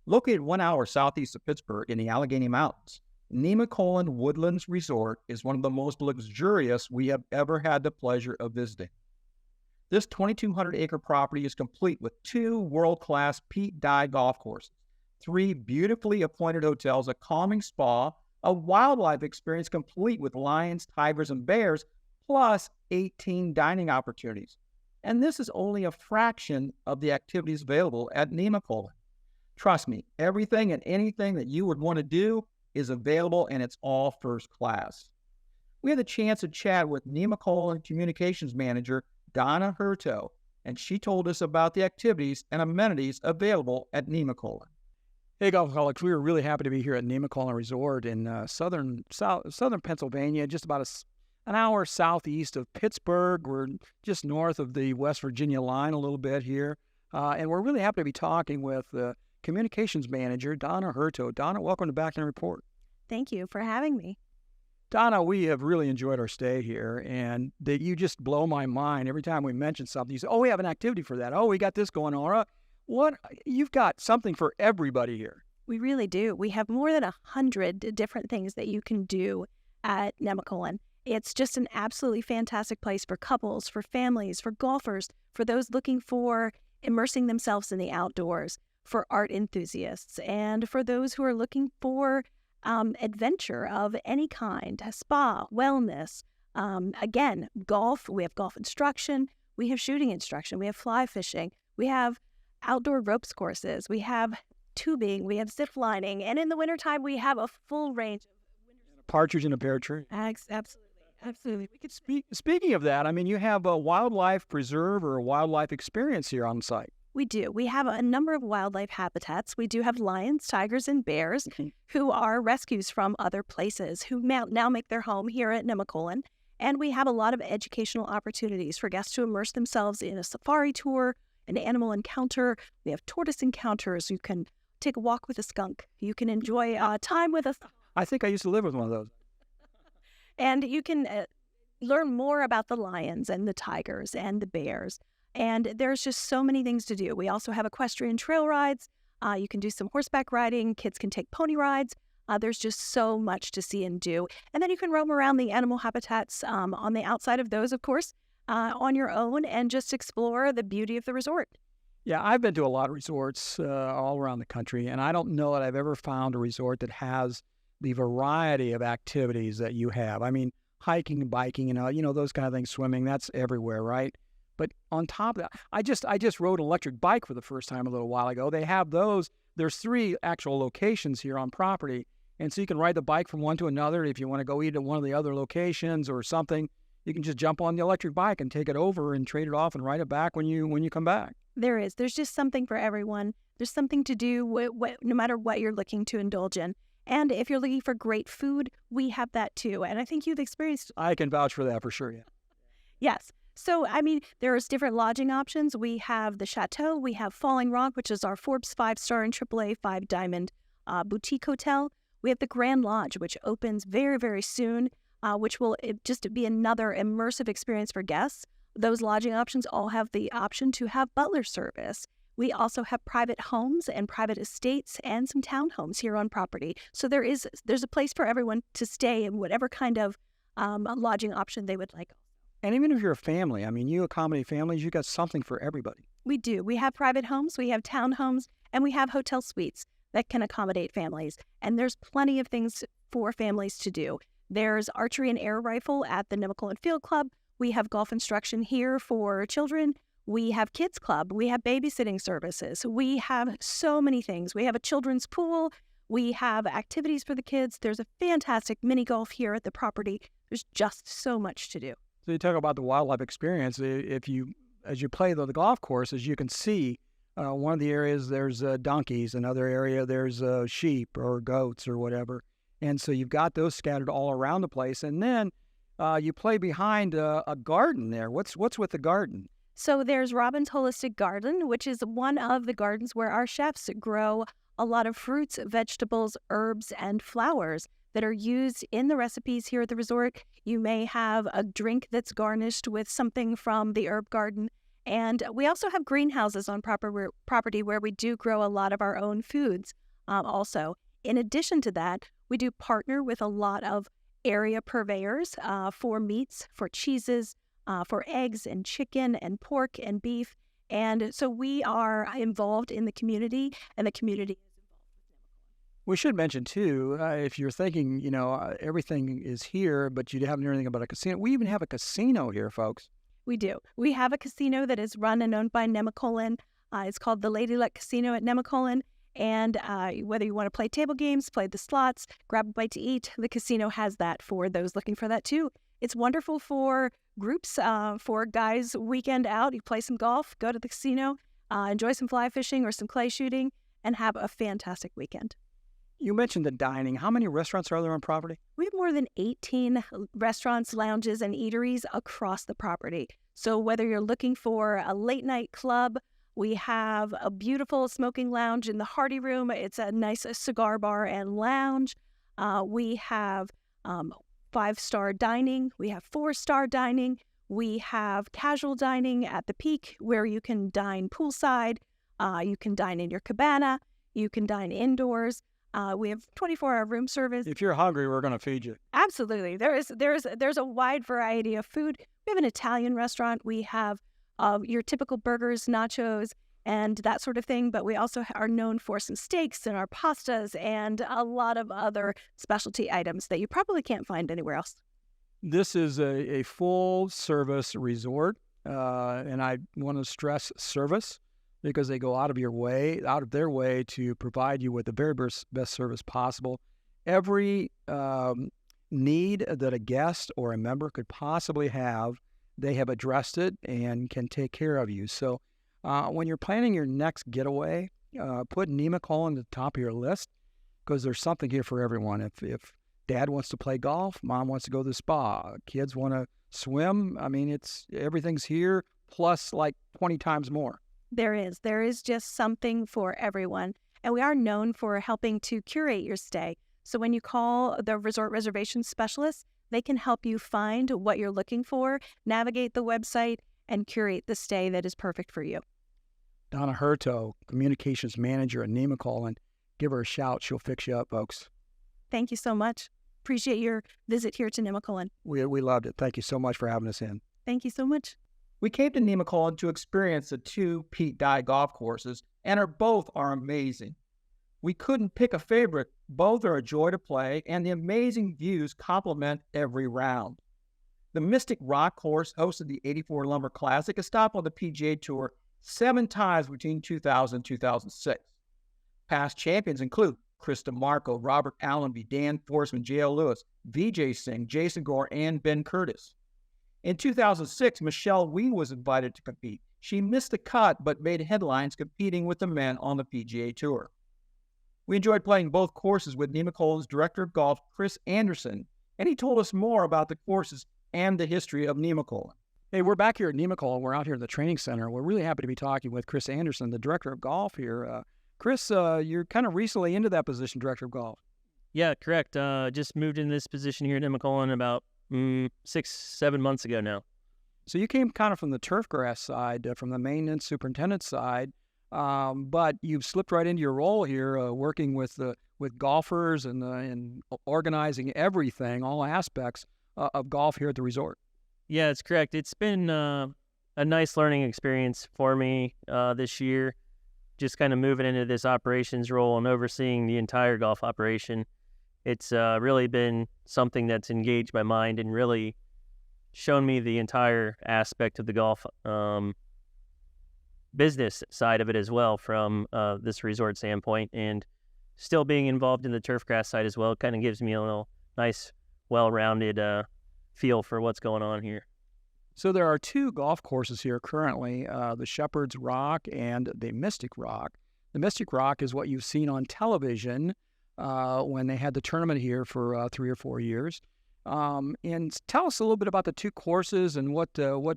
Located 1 hour southeast of Pittsburgh in the Allegheny Mountains, Nemacolin Woodlands Resort is one of the most luxurious we have ever had the pleasure of visiting. This 2,200-acre property is complete with two world-class Pete Dye golf courses, three beautifully appointed hotels, a calming spa, a wildlife experience complete with lions, tigers, and bears, plus 18 dining opportunities. And this is only a fraction of the activities available at Nemacolin. Trust me, everything and anything that you would want to do is available, and it's all first class. We had the chance to chat with Nemacolin Communications Manager Donna Herto, and she told us about the activities and amenities available at Nemacolin. Hey, golfaholics, we were really happy to be here at Nemacolin Resort in southern Pennsylvania, just about an hour southeast of Pittsburgh. We're just north of the West Virginia line a little bit here, and we're really happy to be talking with Communications Manager Donna Herto. Donna, welcome to Back and Report. Thank you for having me. Donna, we have really enjoyed our stay here, and you just blow my mind every time we mention something. You say, "Oh, we have an activity for that. Oh, we got this going on." What? You've got something for everybody here. We really do. We have more than 100 different things that you can do at Nemacolin. It's just an absolutely fantastic place for couples, for families, for golfers, for those looking for immersing themselves in the outdoors, for art enthusiasts, and for those who are looking for adventure of any kind, a spa, wellness, again, golf. We have golf instruction. We have shooting instruction. We have fly fishing. We have outdoor ropes courses. We have tubing. We have zip lining. And in the wintertime, we have a full range of A partridge in a pear tree. Absolutely. We could speaking of that, I mean, you have a wildlife preserve or a wildlife experience here on site. We do. We have a number of wildlife habitats. We do have lions, tigers, and bears who are rescues from other places who now make their home here at Nemacolin. And we have a lot of educational opportunities for guests to immerse themselves in a safari tour, an animal encounter. We have tortoise encounters. You can take a walk with a skunk. You can enjoy time with us. I think I used to live with one of those. And you can learn more about the lions and the tigers and the bears. And there's just so many things to do. We also have equestrian trail rides. You can do some horseback riding. Kids can take pony rides. There's just so much to see and do. And then you can roam around the animal habitats on the outside of those, of course, on your own and just explore the beauty of the resort. Yeah, I've been to a lot of resorts all around the country, and I don't know that I've ever found a resort that has the variety of activities that you have. I mean, hiking, biking, those kind of things, swimming, that's everywhere, right? But on top of that, I just rode an electric bike for the first time a little while ago. They have those. There's 3 actual locations here on property, and so you can ride the bike from one to another. If you want to go eat at one of the other locations or something, you can just jump on the electric bike and take it over and trade it off and ride it back when you come back. There's just something for everyone. There's something to do no matter what you're looking to indulge in. And if you're looking for great food, we have that too. And I think you've experienced. I can vouch for that for sure, yeah. Yes. So, I mean, there's different lodging options. We have the Chateau. We have Falling Rock, which is our Forbes 5-star and AAA 5-diamond boutique hotel. We have the Grand Lodge, which opens very, very soon, which will just be another immersive experience for guests. Those lodging options all have the option to have butler service. We also have private homes and private estates and some townhomes here on property. So there's a place for everyone to stay in whatever kind of lodging option they would like. And even if you're a family, I mean, you accommodate families, you got something for everybody. We do. We have private homes, we have townhomes, and we have hotel suites that can accommodate families. And there's plenty of things for families to do. There's archery and air rifle at the Nemacolin Field Club. We have golf instruction here for children. We have kids club. We have babysitting services. We have so many things. We have a children's pool. We have activities for the kids. There's a fantastic mini golf here at the property. There's just so much to do. So you talk about the wildlife experience. As you play the golf courses, you can see one of the areas there's donkeys, another area there's sheep or goats or whatever, and so you've got those scattered all around the place. And then you play behind a garden there. What's with the garden? So there's Robin's Holistic Garden, which is one of the gardens where our chefs grow a lot of fruits, vegetables, herbs, and flowers that are used in the recipes here at the resort. You may have a drink that's garnished with something from the herb garden, And we also have greenhouses on property where we do grow a lot of our own foods also. In addition to that, we do partner with a lot of area purveyors for meats, for cheeses, for eggs and chicken and pork and beef. And so we are involved in the community, and the community is involved. We should mention, too, if you're thinking, everything is here, but you haven't heard anything about a casino. We even have a casino here, folks. We do. We have a casino that is run and owned by Nemacolin. It's called the Lady Luck Casino at Nemacolin. And whether you want to play table games, play the slots, grab a bite to eat, the casino has that for those looking for that too. It's wonderful for groups, for guys weekend out. You play some golf, go to the casino, enjoy some fly fishing or some clay shooting, and have a fantastic weekend. You mentioned the dining. How many restaurants are there on property? We have more than 18 restaurants, lounges, and eateries across the property. So whether you're looking for a late night club, we have a beautiful smoking lounge in the Hardy Room. It's a nice cigar bar and lounge. We have 5-star dining. We have 4-star dining. We have casual dining at the Peak where you can dine poolside. You can dine in your cabana. You can dine indoors. We have 24-hour room service. If you're hungry, we're going to feed you. Absolutely. There's a wide variety of food. We have an Italian restaurant. We have your typical burgers, nachos, and that sort of thing. But we also are known for some steaks and our pastas and a lot of other specialty items that you probably can't find anywhere else. This is a full-service resort, and I want to stress service because they go out of their way to provide you with the very best service possible. Every need that a guest or a member could possibly have, they have addressed it and can take care of you. So when you're planning your next getaway, put Nemacolin at the top of your list because there's something here for everyone. If dad wants to play golf, mom wants to go to the spa, kids want to swim, everything's here plus like 20 times more. There is just something for everyone. And we are known for helping to curate your stay. So when you call the resort reservation specialist, they can help you find what you're looking for, navigate the website, and curate the stay that is perfect for you. Donna Herto, communications manager at Nemacolin. Give her a shout. She'll fix you up, folks. Thank you so much. Appreciate your visit here to Nemacolin. We loved it. Thank you so much for having us in. Thank you so much. We came to Nemacolin to experience the 2 Pete Dye golf courses, and both are amazing. We couldn't pick a favorite. Both are a joy to play, and the amazing views complement every round. The Mystic Rock course hosted the '84 Lumber Classic, a stop on the PGA Tour 7 times between 2000 and 2006. Past champions include Chris DeMarco, Robert Allenby, Dan Forsman, J.L. Lewis, Vijay Singh, Jason Gore, and Ben Curtis. In 2006, Michelle Wie was invited to compete. She missed the cut, but made headlines competing with the men on the PGA Tour. We enjoyed playing both courses with Nemacolin's Director of Golf, Chris Anderson, and he told us more about the courses and the history of Nemacolin. Hey, we're back here at Nemacolin. We're out here at the training center. We're really happy to be talking with Chris Anderson, the Director of Golf here. Chris, you're kind of recently into that position, Director of Golf. Yeah, correct. Just moved in this position here at Nemacolin about 6-7 months ago now. So you came kind of from the turf grass side, from the maintenance superintendent side, but you've slipped right into your role here, working with golfers and organizing everything, all aspects of golf here at the resort. Yeah, it's correct. It's been a nice learning experience for me this year, just kind of moving into this operations role and overseeing the entire golf operation. It's really been something that's engaged my mind and really shown me the entire aspect of the golf business side of it as well from this resort standpoint, and still being involved in the turf grass side as well kind of gives me a little nice, well-rounded feel for what's going on here. So there are 2 golf courses here currently, the Shepherd's Rock and the Mystic Rock. The Mystic Rock is what you've seen on television when they had the tournament here for 3 or 4 years. And tell us a little bit about the 2 courses and what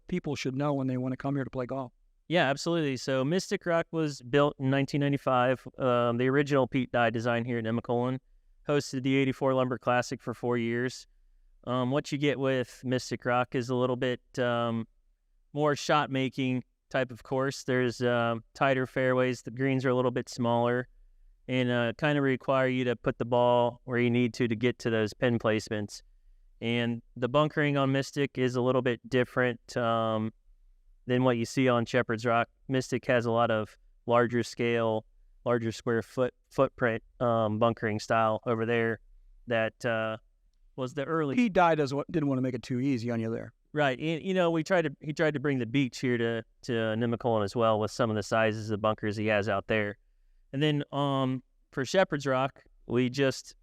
people should know when they want to come here to play golf. Yeah, absolutely. So Mystic Rock was built in 1995. The original Pete Dye design here at Nemacolin, hosted the '84 Lumber Classic for 4 years. What you get with Mystic Rock is a little bit more shot making type of course. There's tighter fairways. The greens are a little bit smaller and kind of require you to put the ball where you need to get to those pin placements. And the bunkering on Mystic is a little bit different than what you see on Shepherd's Rock. Mystic has a lot of larger scale, larger square footprint bunkering style over there that was the early. Pete Dye didn't want to make it too easy on you there. Right. And, you know, he tried to bring the beach here to Nemacolin as well with some of the sizes of bunkers he has out there. And then for Shepherd's Rock, we just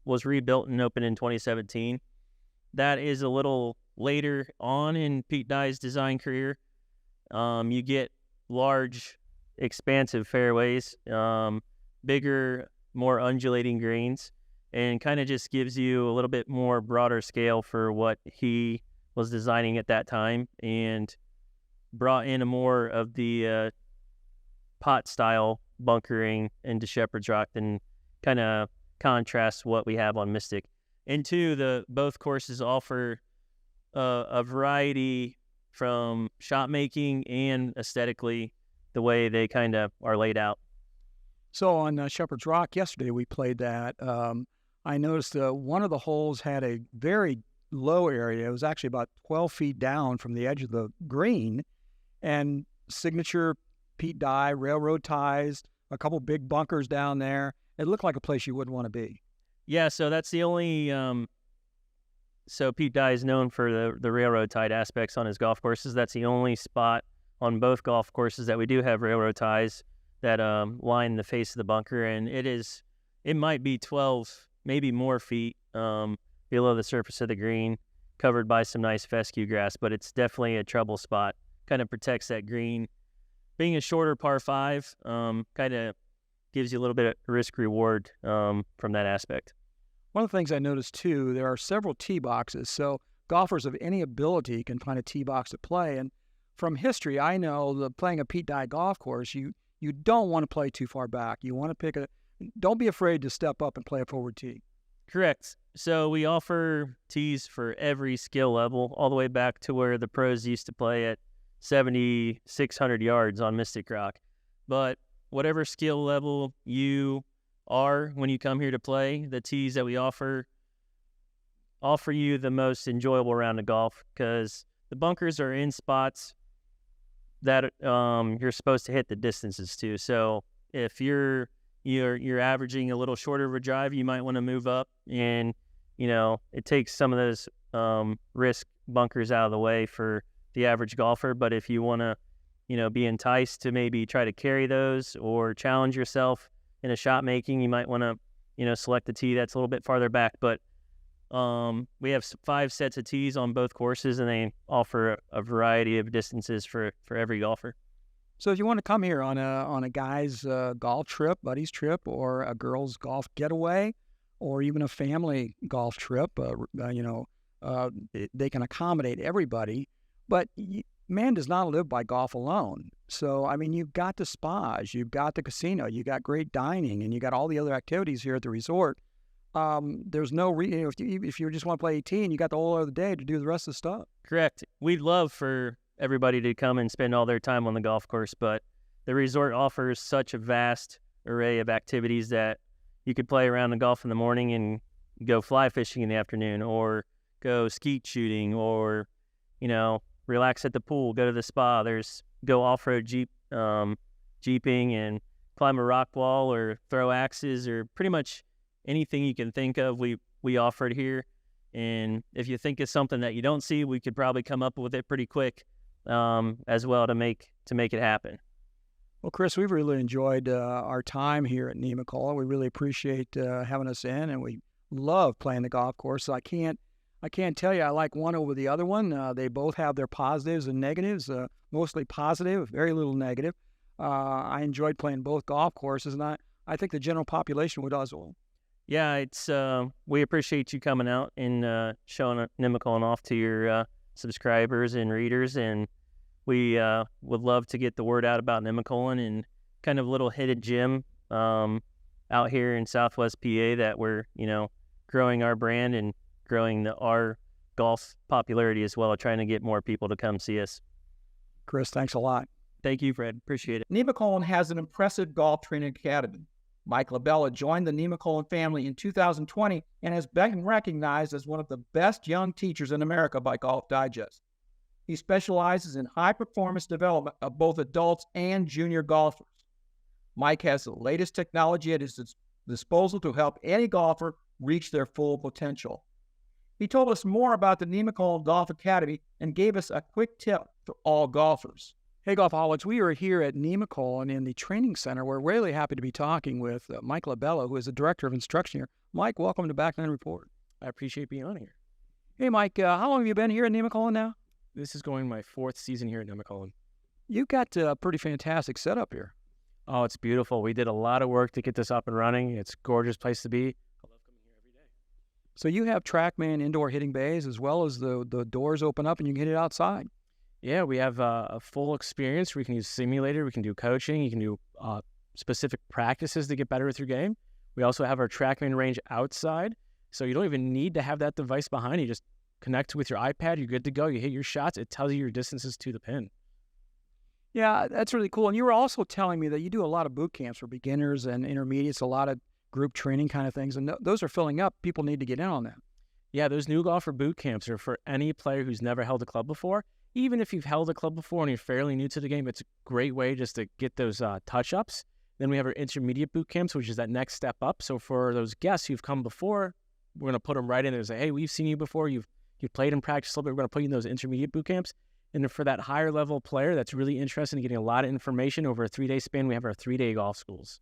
was rebuilt and opened in 2017. That is a little later on in Pete Dye's design career. You get large, expansive fairways, bigger, more undulating greens, and kind of just gives you a little bit more broader scale for what he was designing at that time, and brought in a more of the pot style bunkering into Shepherd's Rock than kind of contrasts what we have on Mystic. And two, both courses offer a variety from shot making and aesthetically the way they kind of are laid out. So on Shepherd's Rock yesterday, we played that. I noticed one of the holes had a very low area. It was actually about 12 feet down from the edge of the green, and signature Pete Dye railroad ties, a couple big bunkers down there. It looked like a place you wouldn't want to be. Yeah, so that's the only. So Pete Dye is known for the railroad tied aspects on his golf courses. That's the only spot on both golf courses that we do have railroad ties that line the face of the bunker, and it might be 12, maybe more feet below the surface of the green, covered by some nice fescue grass. But it's definitely a trouble spot. Kind of protects that green. Being a shorter par 5, kind of gives you a little bit of risk reward from that aspect. One of the things I noticed, too, there are several tee boxes, so golfers of any ability can find a tee box to play. And from history, I know that playing a Pete Dye golf course, you don't want to play too far back. You want to don't be afraid to step up and play a forward tee. Correct. So we offer tees for every skill level, all the way back to where the pros used to play at 7,600 yards on Mystic Rock. But whatever skill level you are when you come here to play, the tees that we offer you the most enjoyable round of golf, because the bunkers are in spots that you're supposed to hit the distances to. So if you're averaging a little shorter of a drive, you might want to move up, and it takes some of those risk bunkers out of the way for the average golfer. But if you want to be enticed to maybe try to carry those or challenge yourself in a shot making, you might want to, select a tee that's a little bit farther back. But we have 5 sets of tees on both courses, and they offer a variety of distances for every golfer. So if you want to come here on a guy's golf trip, buddy's trip, or a girl's golf getaway, or even a family golf trip, they can accommodate everybody. But man does not live by golf alone. So, I mean, you've got the spas, you've got the casino, you got great dining, and you got all the other activities here at the resort. There's no reason, if you just want to play 18, you got the whole other day to do the rest of the stuff. Correct. We'd love for everybody to come and spend all their time on the golf course, but the resort offers such a vast array of activities that you could play around the golf in the morning and go fly fishing in the afternoon, or go skeet shooting, or, relax at the pool, go to the spa. Go off-road jeeping and climb a rock wall, or throw axes, or pretty much anything you can think of, we offered here. And if you think it's something that you don't see, we could probably come up with it pretty quick as well to make it happen. Well, Chris, we've really enjoyed our time here at Nemacolin. We really appreciate having us in, and we love playing the golf course. I can't tell you I like one over the other one. They both have their positives and negatives, mostly positive, very little negative. I enjoyed playing both golf courses, and I think the general population would as well. Yeah, it's we appreciate you coming out and showing Nemacolin off to your subscribers and readers, and we would love to get the word out about Nemacolin and kind of a little hidden gem out here in Southwest PA that we're growing our brand and growing our golf popularity as well, trying to get more people to come see us. Chris, thanks a lot. Thank you, Fred. Appreciate it. Nemacolin has an impressive golf training academy. Mike LaBella joined the Nemacolin family in 2020 and has been recognized as one of the best young teachers in America by Golf Digest. He specializes in high-performance development of both adults and junior golfers. Mike has the latest technology at his disposal to help any golfer reach their full potential. He told us more about the Nemacolin Golf Academy and gave us a quick tip for all golfers. Hey, Golfaholics, we are here at Nemacolin in the training center. We're really happy to be talking with Mike LaBella, who is the Director of Instruction here. Mike, welcome to Back Nine Report. I appreciate being on here. Hey, Mike, how long have you been here at Nemacolin now? This is going my 4th season here at Nemacolin. You've got a pretty fantastic setup here. Oh, it's beautiful. We did a lot of work to get this up and running. It's a gorgeous place to be. I love coming here every day. So you have TrackMan indoor hitting bays as well as the doors open up and you can hit it outside. Yeah, we have a full experience where you can use simulator, we can do coaching, you can do specific practices to get better with your game. We also have our TrackMan range outside, so you don't even need to have that device behind you. Just connect with your iPad, you're good to go. You hit your shots, it tells you your distances to the pin. Yeah, that's really cool. And you were also telling me that you do a lot of boot camps for beginners and intermediates, a lot of group training kind of things, and those are filling up. People need to get in on that. Yeah, those new golfer boot camps are for any player who's never held a club before. Even if you've held a club before and you're fairly new to the game, it's a great way just to get those touch-ups. Then we have our intermediate boot camps, which is that next step up. So for those guests who've come before, we're going to put them right in there and say, hey, we've seen you before. You've played and practiced a little bit. We're going to put you in those intermediate boot camps. And then for that higher level player that's really interested in getting a lot of information over a 3-day span, we have our 3-day golf schools.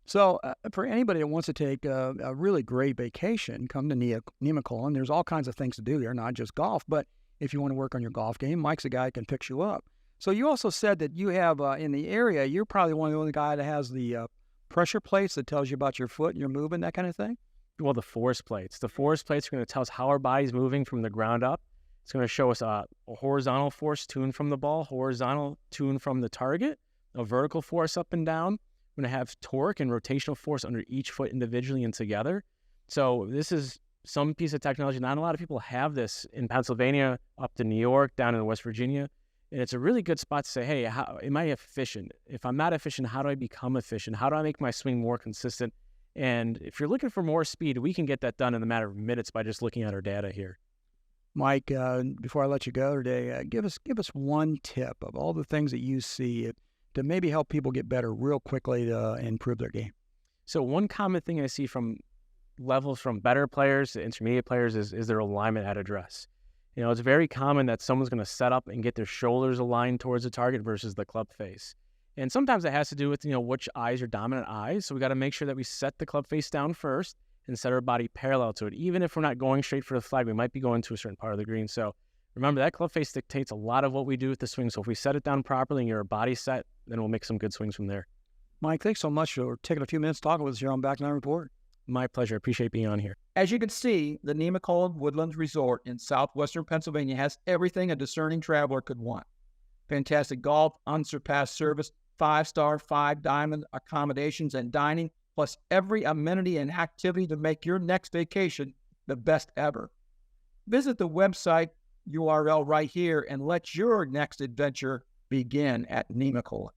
So for anybody that wants to take a really great vacation, come to Nemacolin. There's all kinds of things to do there, not just golf, but if you want to work on your golf game, Mike's a guy who can fix you up. So you also said that you have in the area, you're probably one of the only guys that has the pressure plates that tells you about your foot and your movement, that kind of thing? Well, the force plates. The force plates are going to tell us how our body's moving from the ground up. It's going to show us a horizontal force tuned from the ball, horizontal tuned from the target, a vertical force up and down. We're going to have torque and rotational force under each foot individually and together. So this is some piece of technology. Not a lot of people have this in Pennsylvania, up to New York, down in West Virginia. And it's a really good spot to say, hey, how am I efficient? If I'm not efficient, how do I become efficient? How do I make my swing more consistent? And if you're looking for more speed, we can get that done in a matter of minutes by just looking at our data here. Mike, before I let you go today, give us one tip of all the things that you see to maybe help people get better real quickly to improve their game. So one common thing I see from levels from better players to intermediate players is their alignment at address. You know, it's very common that someone's going to set up and get their shoulders aligned towards the target versus the club face. And sometimes it has to do with, which eyes are dominant eyes. So we got to make sure that we set the club face down first and set our body parallel to it. Even if we're not going straight for the flag, we might be going to a certain part of the green. So remember, that club face dictates a lot of what we do with the swing. So if we set it down properly and your body set, then we'll make some good swings from there. Mike, thanks so much for taking a few minutes talking with us here on Back Nine Report. My pleasure. I appreciate being on here. As you can see, the Nemacolin Woodlands Resort in southwestern Pennsylvania has everything a discerning traveler could want. Fantastic golf, unsurpassed service, 5-star, 5-diamond accommodations and dining, plus every amenity and activity to make your next vacation the best ever. Visit the website URL right here and let your next adventure begin at Nemacolin.